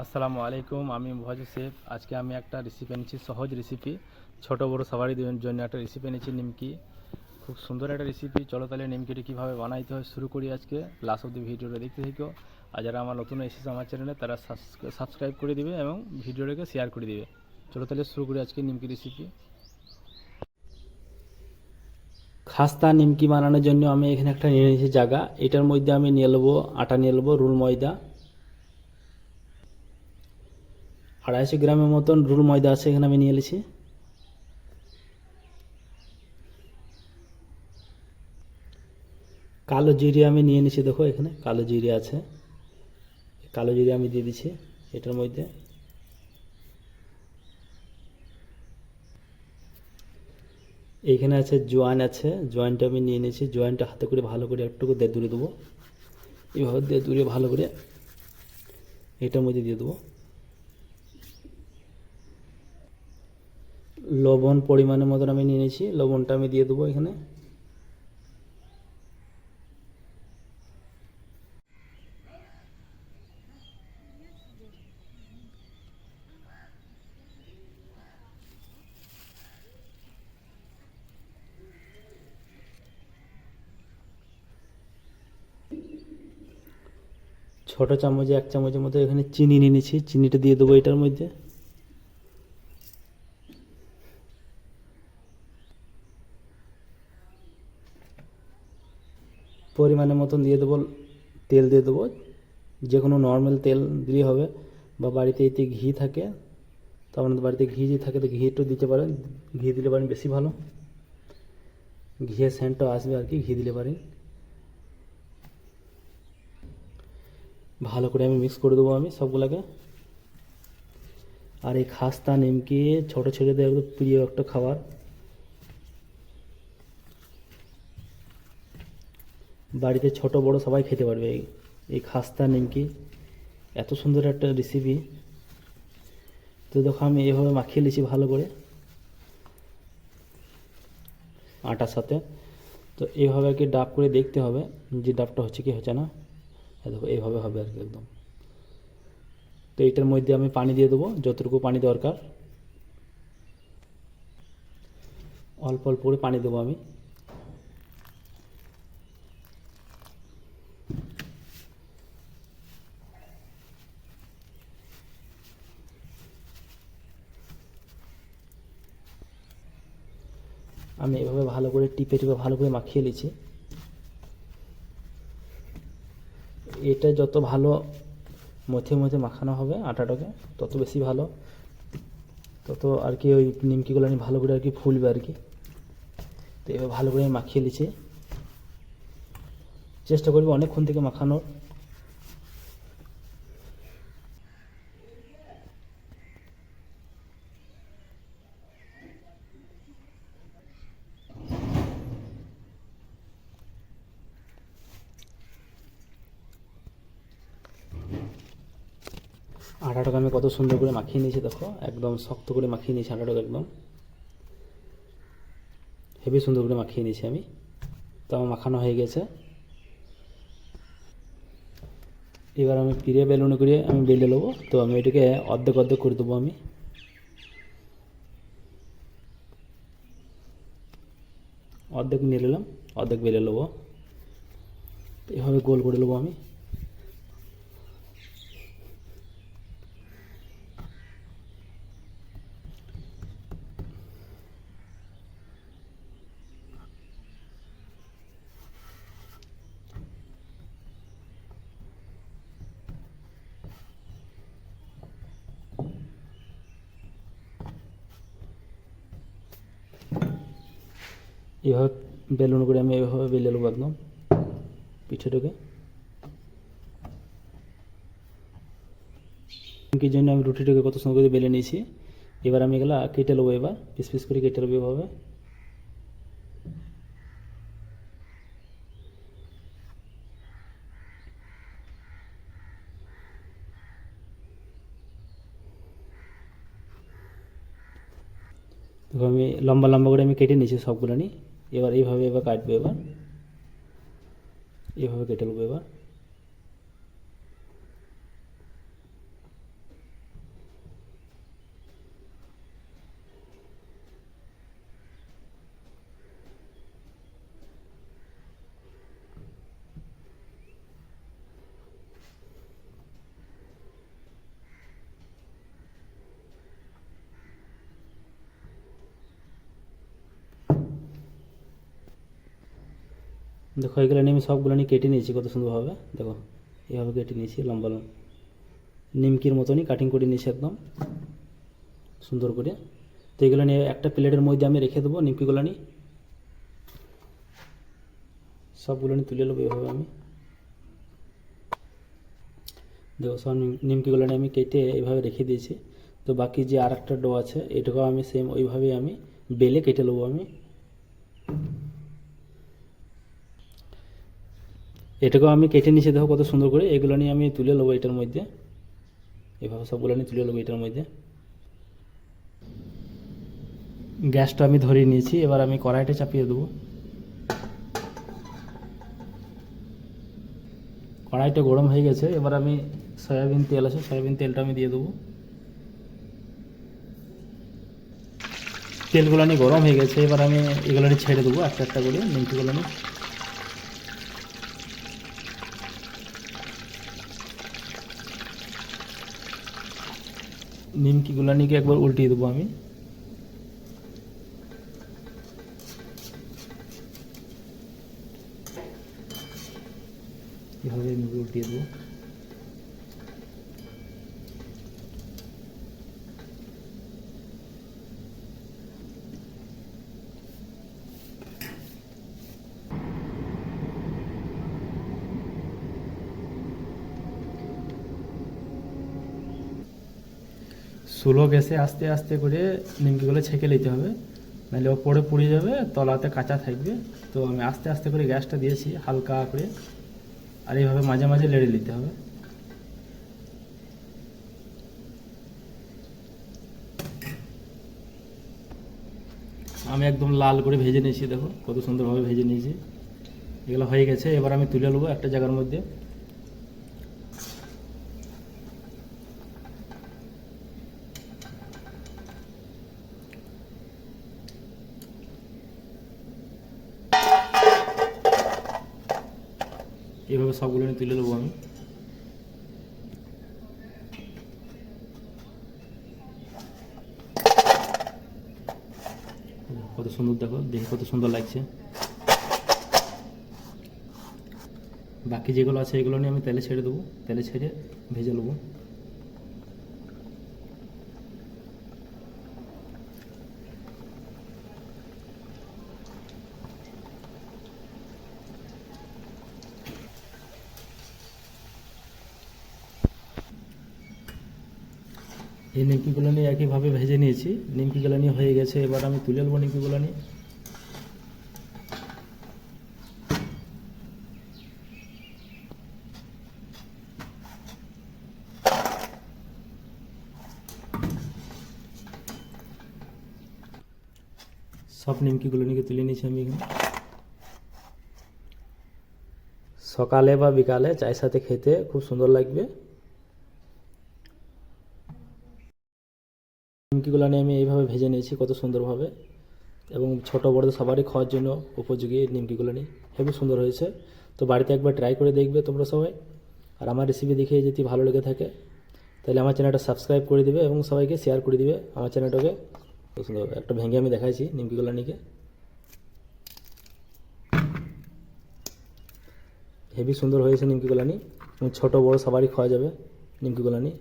আসসালামু আলাইকুম, আমি মুহাজির সেফ। আজকে আমি একটা রেসিপি এনেছি, সহজ রেসিপি, ছোট বড় সবারই জন্য একটা রেসিপি এনেছি নিমকি। খুব সুন্দর একটা রেসিপি। চলো তাহলে নিমকিটি কীভাবে বানাইতে হয় শুরু করি আজকে। লাস্ট অব্দি ভিডিওটা দেখতে থেকো। আর যারা আমার নতুন এসেছে আমার চ্যানেলে তারা সাবস্ক্রাইব করে দিবে এবং ভিডিওটাকে শেয়ার করে দিবে। চলো তাহলে শুরু করি আজকে নিমকি রেসিপি। খাস্তা নিমকি বানানোর জন্য আমি এখানে একটা নিয়ে নিয়েছি জায়গা। এটার মধ্যে আমি নিয়ে নেবো আটা, নিয়ে নেবো রুল ময়দা। 250 গ্রামের মতন রুল ময়দা আছে এখানে আমি নিয়ে নিয়েছি। কালো জিরে আমি নিয়ে নিয়েছি, দেখো এখানে কালো জিরে আছে। কালো জিরে আমি দিয়ে দিচ্ছি এটার মধ্যে। এইখানে আছে জোয়ান আছে, জোয়ানটা আমি নিয়ে নিয়েছি। জোয়ানটা হাতে করে ভালো করে একটুকু দেড় দেবো, এইভাবে দেড় ভালো করে এটার মধ্যে দিয়ে দেবো। লবণ পরিমাণের মতন আমি নিয়ে নিয়েছি, লবণটা আমি দিয়ে দেবো এখানে। ছোট চামচে 1 চামচের মতো এখানে চিনি নিয়ে নিয়েছি, চিনিটা দিয়ে দেবো এটার মধ্যে। পরিমাণের মতন দিয়ে দেবো তেল, দিয়ে দেবো যে কোনো নর্মাল তেল দিয়ে হবে, বা বাড়িতে এতে ঘি থাকে তো আপনাদের বাড়িতে ঘি যদি থাকে তো ঘি একটু দিতে পারেন, ঘি দিলে পারেন বেশি ভালো, ঘিয়ের সেন্টটা আসবে আর কি, ঘি দিলে পারেন। ভালো করে আমি মিক্স করে দেবো আমি সবগুলোকে। আর এই খাস্তা নিমকি ছোটো ছেলেদের একদম প্রিয় একটা খাবার। বাড়িতে ছোট বড় সবাই খেতে পারবে এই খাস্তা নিমকি, এত সুন্দর একটা রেসিপি। তো দেখো আমি এভাবে মাখিয়ে নিয়েছি ভালো করে আটার সাথে। তো এইভাবে আর কি ডাব করে দেখতে হবে যে ডাবটা হচ্ছে কি হচ্ছে না। দেখো এইভাবে হবে আর কি একদম। তো এইটার মধ্যে আমি পানি দিয়ে দেবো যতটুকু পানি দরকার, অল্প অল্প করে পানি দেবো আমি। আমি এভাবে ভালো করে টিপে ভালো করে মাখিয়ে নিয়েছি। এটা যত ভালো মধ্যে মধ্যে মাখানো হবে আটাটাকে তত বেশি ভালো, তত আর কি ওই নিমকিগুলো আমি ভালো করে আর কি ফুলবে আর কি। তো এভাবে ভালো করে আমি মাখিয়ে নিয়েছি, চেষ্টা করবো অনেকক্ষণ থেকে মাখানোর। আটাটাকে আমি কত সুন্দর করে মাখিয়ে নিয়েছি, দেখো একদম শক্ত করে মাখিয়ে নিয়েছি আটাটাকে, একদম হেভি সুন্দর করে মাখিয়ে নিয়েছি আমি। তো আমার মাখানো হয়ে গেছে। এবার আমি পিড়ে বেলুন করে আমি বেলে নেবো। তো আমি এটাকে অর্ধেক অর্ধেক করে দেবো আমি। অর্ধেক নিয়ে নিলাম, অর্ধেক বেলে নেবো, এভাবে গোল করে নেবো আমি। এভাবে বেলুন করে আমি এভাবে বেলে নেবো একদম পিঠেটাকে। কি জন্য আমি রুটিটাকে কত সুন্দর করে বেলে নিয়েছি। এবার আমি এগুলো কেটে নেবো, এবার পিস পিস করে কেটে নেবো এভাবে। দেখো আমি লম্বা লম্বা করে আমি কেটে নিয়েছি সবগুলো নিয়ে। এবার এইভাবে এবার কাটবো, এবার এইভাবে কেটে নেবো এবার। দেখো এগুলো নিয়ে আমি সবগুলো নিয়ে কেটে নিয়েছি কত সুন্দরভাবে, দেখো এইভাবে কেটে নিয়েছি, লম্বা লম্বা নিমকির মতনই কাটিং করে নিয়েছি একদম সুন্দর করে। তো এগুলো নিয়ে একটা প্লেটের মধ্যে আমি রেখে দেবো, নিমকিগুলো নিয়ে সবগুলো নিয়ে তুলে নেবো এভাবে আমি। দেখো সব নিমকিগুলো নিয়ে আমি কেটে এইভাবে রেখে দিয়েছি। তো বাকি যে আর একটা ডো আছে এটাকেও আমি সেম ওইভাবেই আমি বেলে কেটে নেবো আমি। এটাকেও আমি কেটে নিয়েছি, দেখো কত সুন্দর করে। এগুলো নিয়ে আমি তুলে নেবো এটার মধ্যে, এভাবে সবগুলো নিয়ে তুলে নেবো এটার মধ্যে। গ্যাসটা আমি ধরিয়ে নিয়েছি, এবার আমি কড়াইটা চাপিয়ে দেবো। কড়াইটা গরম হয়ে গেছে, এবার আমি সয়াবিন তেল আছে, সয়াবিন তেলটা আমি দিয়ে দেবো। তেলগুলো নিয়ে গরম হয়ে গেছে, এবার আমি এগুলো নিয়ে ছেড়ে দেবো একটা একটা করে নিমকিগুলো নিয়ে। নিমকিগুলো নিয়ে একবার উল্টিয়ে দেবো আমি। এভাবে নিমকি উল্টিয়ে দেবো। স্লো গ্যাসে আস্তে আস্তে করে নিমকিগুলো ছেঁকে নিতে হবে, নাহলে ওপরে পুড়ে যাবে, তলাতে কাঁচা থাকবে। তো আমি আস্তে আস্তে করে গ্যাসটা দিয়েছি হালকা করে, আর এইভাবে মাঝে মাঝে লেড়ে নিতে হবে। আমি একদম লাল করে ভেজে নিয়েছি, দেখো কত সুন্দরভাবে ভেজে নিয়েছি। এগুলো হয়ে গেছে, এবার আমি তুলে নেবো একটা জায়গার মধ্যে। এইভাবে সবগুলো নিয়ে তুলে নেবো আমি। কত সুন্দর, দেখো দেখে কত সুন্দর লাগছে। বাকি যেগুলো আছে এগুলো নিয়ে আমি তেলে ছেড়ে দেবো, তেলে ছেড়ে ভেজে নেবো। এই নিমকিগুলো নিয়ে একইভাবে ভেজে নিয়েছি, নিমকিগুলো নিয়ে হয়ে গেছে, এবার আমি তুলে নেবো নিমকিগুলো নিয়ে। সব নিমকিগুলো নিয়ে তুলে নিয়েছি আমি এখানে। সকালে বা বিকালে চায়ের সাথে খেতে খুব সুন্দর লাগবে। নিমকিগুলো নিয়ে আমি এইভাবে ভেজে নিয়েছি কত সুন্দরভাবে, এবং ছোটো বড়দের সবারই খাওয়ার জন্য উপযোগী নিমকিগুলো নিয়ে হেবি সুন্দর হয়েছে। তো বাড়িতে একবার ট্রাই করে দেখবে তোমরা সবাই। আর আমার রেসিপি দেখে যদি ভালো লেগে থাকে তাহলে আমার চ্যানেলটা সাবস্ক্রাইব করে দিবে এবং সবাইকে শেয়ার করে দিবে আমার চ্যানেলটাকে। খুব সুন্দর একটা ভেঙে আমি দেখাইছি নিমকিগুলো নিয়ে, হেবি সুন্দর হয়েছে নিমকিগুলো নিয়ে, এবং ছোটো বড়ো সবারই খাওয়া যাবে নিমকিগুলো নিয়ে।